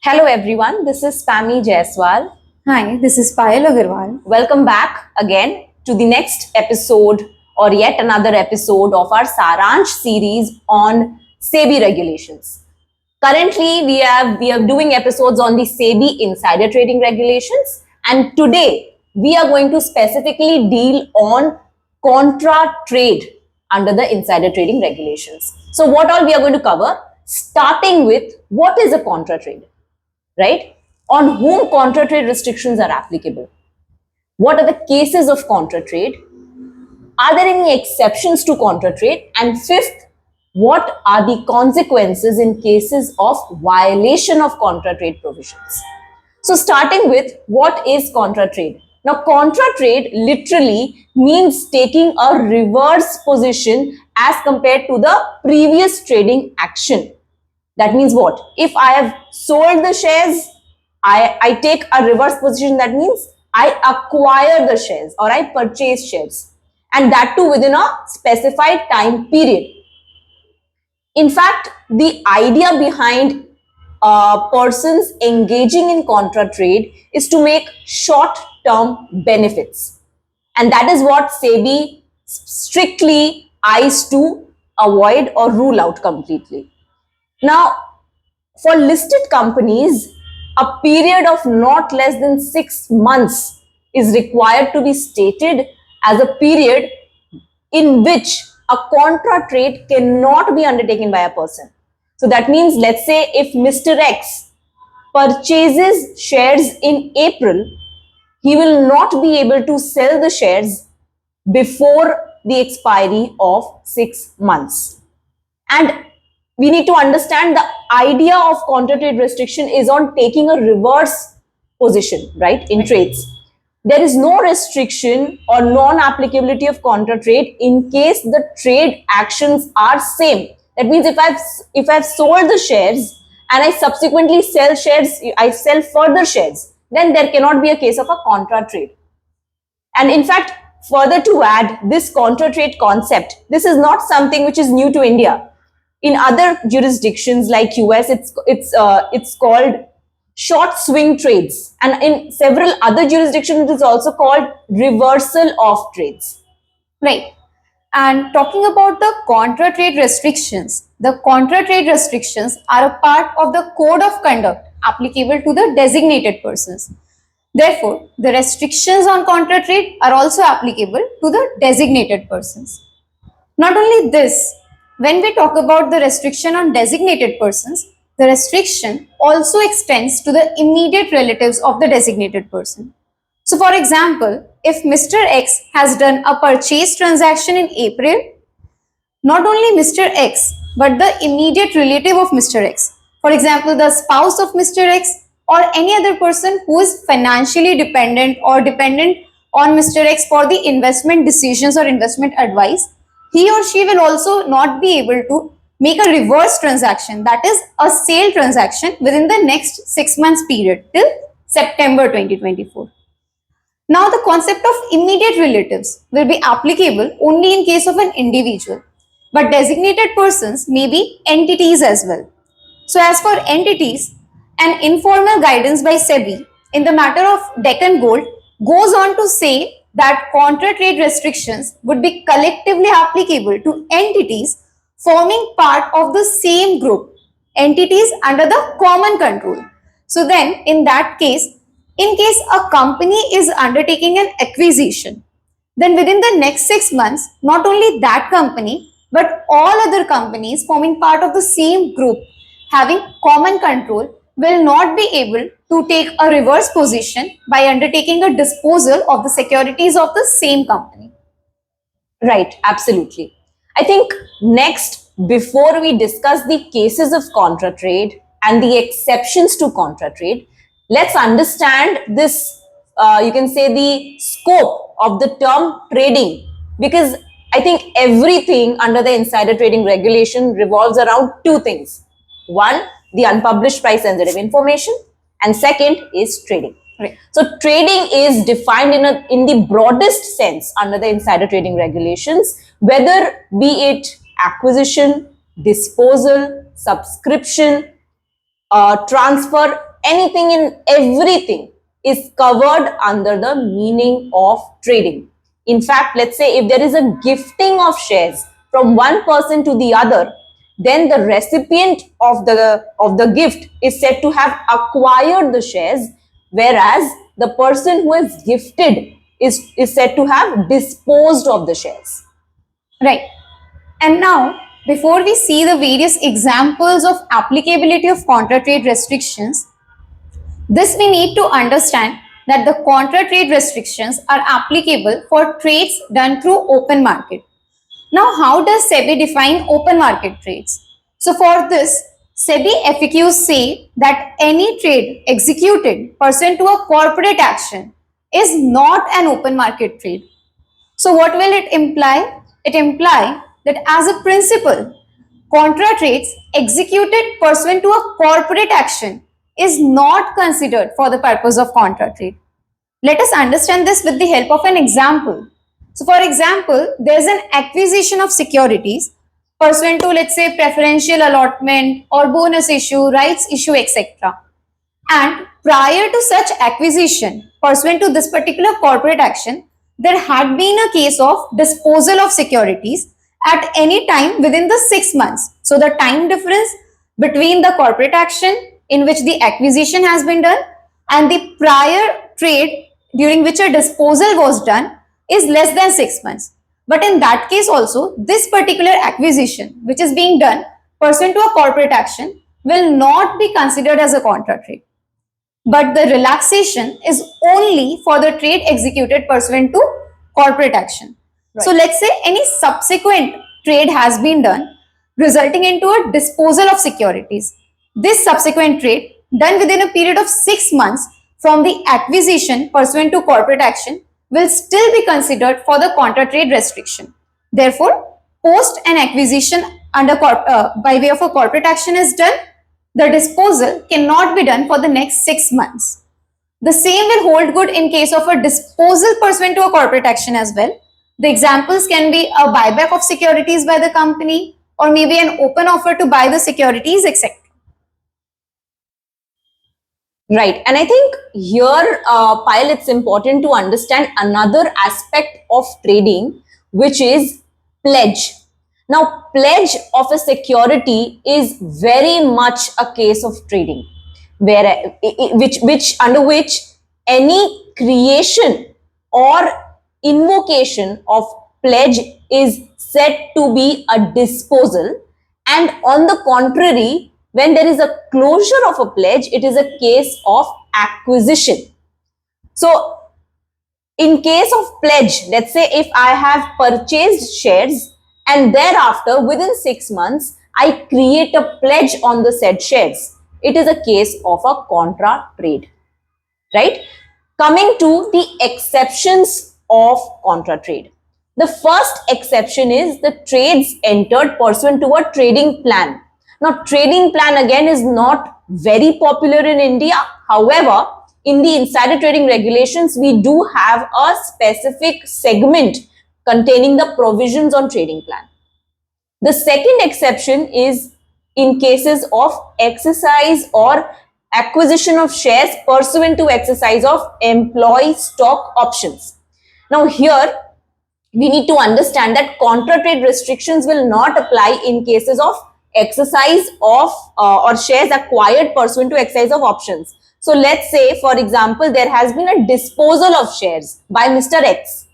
Hello everyone, this is Pammy Jaiswal. Hi, this is Payal Agarwal. Welcome back again to the next episode or yet another episode of our Saransh series on SEBI regulations. Currently, we are doing episodes on the SEBI insider trading regulations, and today we are going to specifically deal on contra trade under the insider trading regulations. So what all we are going to cover, starting with what is a contra trade? Right? On whom contra trade restrictions are applicable? What are the cases of contra trade? Are there any exceptions to contra trade? And fifth, what are the consequences in cases of violation of contra trade provisions? So starting with what is contra trade? Now contra trade literally means taking a reverse position as compared to the previous trading action. That means what? If I have sold the shares, I take a reverse position. That means I acquire the shares or I purchase shares, and that too within a specified time period. In fact, the idea behind persons engaging in contra trade is to make short-term benefits, and that is what SEBI strictly eyes to avoid or rule out completely. Now, for listed companies, a period of not less than 6 months is required to be stated as a period in which a contra trade cannot be undertaken by a person. So that means, let's say if Mr. X purchases shares in April, he will not be able to sell the shares before the expiry of 6 months. And we need to understand the idea of contra trade restriction is on taking a reverse position, right, in trades. There is no restriction or non-applicability of contra trade in case the trade actions are same. That means if I've sold the shares and I subsequently sell shares, I sell further shares, then there cannot be a case of a contra trade. And in fact, further to add, this contra trade concept, this is not something which is new to India. In other jurisdictions like US, it's called short swing trades, and in several other jurisdictions, it is also called reversal of trades. Right. And talking about the contra trade restrictions, the contra trade restrictions are a part of the code of conduct applicable to the designated persons. Therefore, the restrictions on contra trade are also applicable to the designated persons. Not only this, when we talk about the restriction on designated persons, the restriction also extends to the immediate relatives of the designated person. So, for example, if Mr. X has done a purchase transaction in April, not only Mr. X, but the immediate relative of Mr. X, for example, the spouse of Mr. X or any other person who is financially dependent or dependent on Mr. X for the investment decisions or investment advice, he or she will also not be able to make a reverse transaction, that is a sale transaction within the next 6 months period till September 2024. Now, the concept of immediate relatives will be applicable only in case of an individual, but designated persons may be entities as well. So, as for entities, an informal guidance by SEBI in the matter of Deccan Gold goes on to say that contra trade restrictions would be collectively applicable to entities forming part of the same group, entities under the common control. So then, in that case, in case a company is undertaking an acquisition, then within the next 6 months, not only that company, but all other companies forming part of the same group having common control will not be able to take a reverse position by undertaking a disposal of the securities of the same company. Right, absolutely. I think next, before we discuss the cases of contra trade and the exceptions to contra trade, let's understand this, you can say, the scope of the term trading, because I think everything under the insider trading regulation revolves around two things. One, the unpublished price sensitive information, and second is trading. Right. So trading is defined in the broadest sense under the insider trading regulations, whether be it acquisition, disposal, subscription, transfer, anything and everything is covered under the meaning of trading. In fact, let's say if there is a gifting of shares from one person to the other, then the recipient of the gift is said to have acquired the shares, whereas the person who is gifted is said to have disposed of the shares. Right. And now, before we see the various examples of applicability of contra trade restrictions, this we need to understand that the contra trade restrictions are applicable for trades done through open market. Now, how does SEBI define open market trades? So, for this, SEBI FAQs say that any trade executed pursuant to a corporate action is not an open market trade. So, what will it imply? It implies that as a principle, contra trades executed pursuant to a corporate action is not considered for the purpose of contra trade. Let us understand this with the help of an example. So, for example, there is an acquisition of securities pursuant to, let's say, preferential allotment or bonus issue, rights issue, etc. And prior to such acquisition, pursuant to this particular corporate action, there had been a case of disposal of securities at any time within the 6 months. So, the time difference between the corporate action in which the acquisition has been done and the prior trade during which a disposal was done is less than 6 months. But in that case also, this particular acquisition which is being done pursuant to a corporate action will not be considered as a contra trade. But the relaxation is only for the trade executed pursuant to corporate action. Right. So let's say any subsequent trade has been done resulting into a disposal of securities. This subsequent trade done within a period of 6 months from the acquisition pursuant to corporate action will still be considered for the contra trade restriction. Therefore, post an acquisition under by way of a corporate action is done, the disposal cannot be done for the next 6 months. The same will hold good in case of a disposal pursuant to a corporate action as well. The examples can be a buyback of securities by the company or maybe an open offer to buy the securities, etc. Right. And I think here, Payal, it's important to understand another aspect of trading, which is pledge. Now, pledge of a security is very much a case of trading, where under which any creation or invocation of pledge is said to be a disposal, and on the contrary, when there is a closure of a pledge, it is a case of acquisition. So, in case of pledge, let's say if I have purchased shares and thereafter within 6 months, I create a pledge on the said shares, it is a case of a contra trade, right? Coming to the exceptions of contra trade. The first exception is the trades entered pursuant to a trading plan. Now, trading plan again is not very popular in India. However, in the insider trading regulations, we do have a specific segment containing the provisions on trading plan. The second exception is in cases of exercise or acquisition of shares pursuant to exercise of employee stock options. Now, here we need to understand that contra trade restrictions will not apply in cases of exercise of or shares acquired pursuant to exercise of options. So, let's say, for example, there has been a disposal of shares by Mr. X,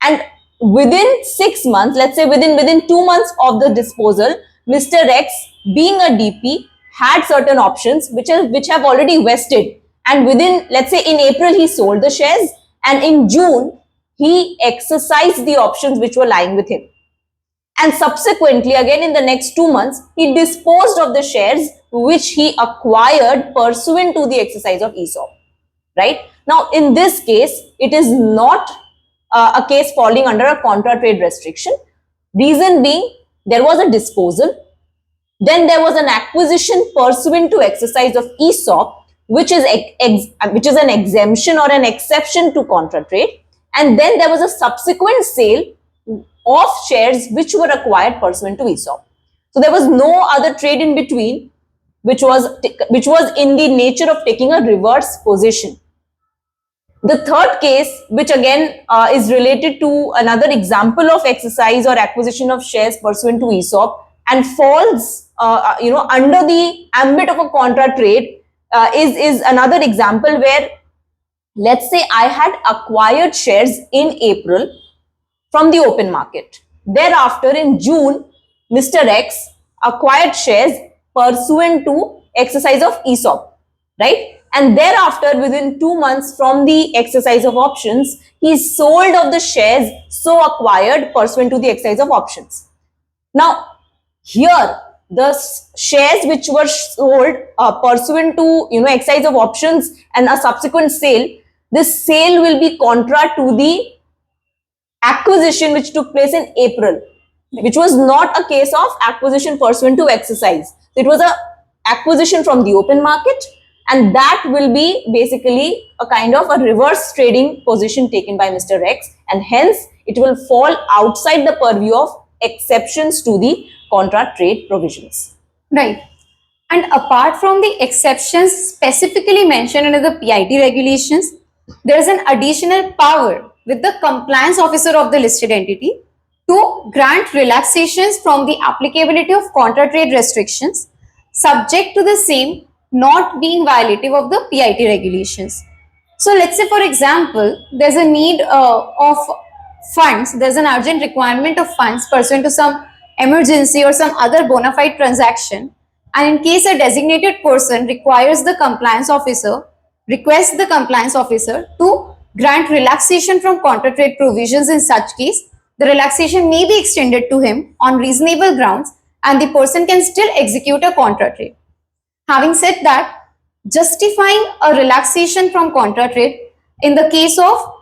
and within 6 months, let's say within 2 months of the disposal, Mr. X, being a DP, had certain options which have already vested, and within, let's say in April, he sold the shares, and in June, he exercised the options which were lying with him. And subsequently, again in the next 2 months, he disposed of the shares which he acquired pursuant to the exercise of ESOP, right? Now, in this case, it is not a case falling under a contra trade restriction. Reason being, there was a disposal, then there was an acquisition pursuant to exercise of ESOP, which is an exemption or an exception to contra trade, and then there was a subsequent sale of shares which were acquired pursuant to ESOP. So there was no other trade in between. which was in the nature of taking a reverse position. The third case, which again is related to another example of exercise or acquisition of shares pursuant to ESOP and falls under the ambit of a contra trade, is another example where, let's say I had acquired shares in April from the open market. Thereafter, in June, Mr. X acquired shares pursuant to exercise of ESOP, right? And thereafter, within 2 months from the exercise of options, he sold of the shares so acquired pursuant to the exercise of options. Now, here the shares which were sold pursuant to exercise of options and a subsequent sale, this sale will be contra to the acquisition which took place in April, which was not a case of acquisition pursuant to exercise. It was a acquisition from the open market, and that will be basically a kind of a reverse trading position taken by Mr. X, and hence it will fall outside the purview of exceptions to the contra trade provisions. Right. And apart from the exceptions specifically mentioned under the PIT regulations, there is an additional power with the compliance officer of the listed entity to grant relaxations from the applicability of contra trade restrictions subject to the same not being violative of the PIT regulations. So let's say, for example, there's a need of funds, there's an urgent requirement of funds pursuant to some emergency or some other bona fide transaction, and in case a designated person requests the compliance officer to grant relaxation from contra trade provisions, in such case, the relaxation may be extended to him on reasonable grounds and the person can still execute a contra trade. Having said that, justifying a relaxation from contra trade in the case of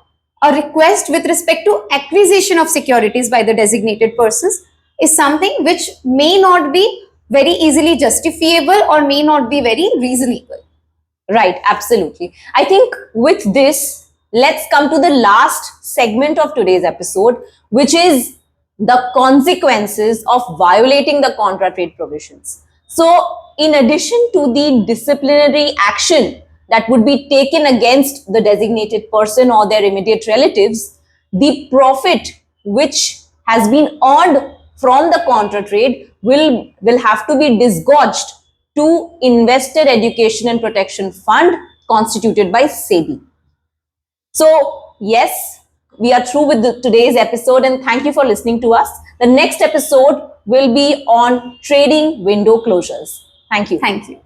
a request with respect to acquisition of securities by the designated persons is something which may not be very easily justifiable or may not be very reasonable. Right, absolutely. I think with this, let's come to the last segment of today's episode, which is the consequences of violating the contra trade provisions. So, in addition to the disciplinary action that would be taken against the designated person or their immediate relatives, the profit which has been earned from the contra trade will have to be disgorged to Investor Education and Protection Fund constituted by SEBI. So, yes, we are through with today's episode, and thank you for listening to us. The next episode will be on trading window closures. Thank you. Thank you.